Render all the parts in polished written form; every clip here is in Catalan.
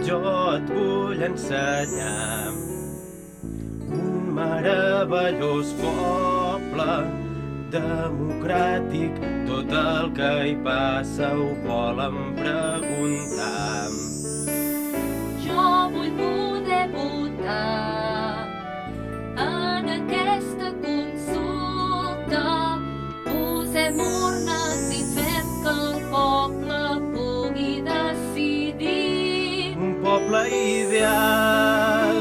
Jo et vull ensenyar un meravellós poble democràtic. Tot el que hi passa ho volen preguntar. Jo vull poder votar en aquesta consulta. Posem urnes i fem que el poble pugui decidir. Un poble ideal,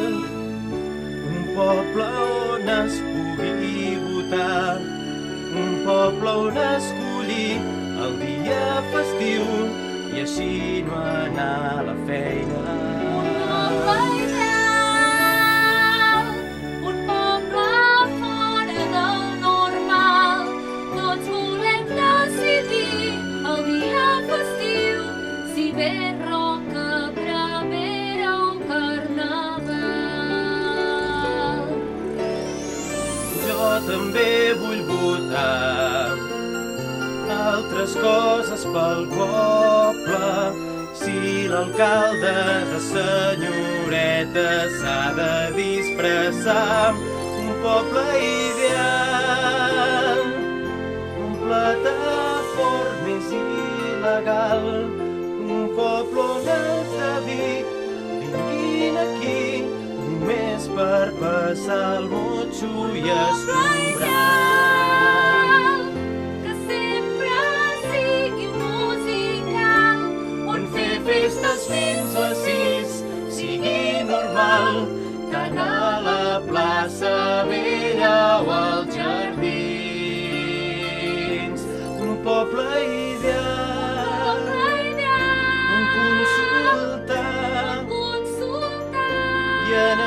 un poble on es pugui votar, un poble on escollir el dia festiu i així no anar a la feina. Un poble ideal, un poble fora del normal. Tots volem decidir el dia festiu, si ve roca, prevera o carnaval. Jo també vull votar altres coses pel poble. Si l'alcalde de senyoreta s'ha de disfressar, un poble ideal, un plataformes il·legal, un poble on els de Vic vinguin aquí només per passar el motxo i escombrar. Que sempre sigui musical, On fer festes fins les 6 sigui normal, que anar a la plaça Vella o als jardins. Un poble ideal, on consultar consultar i en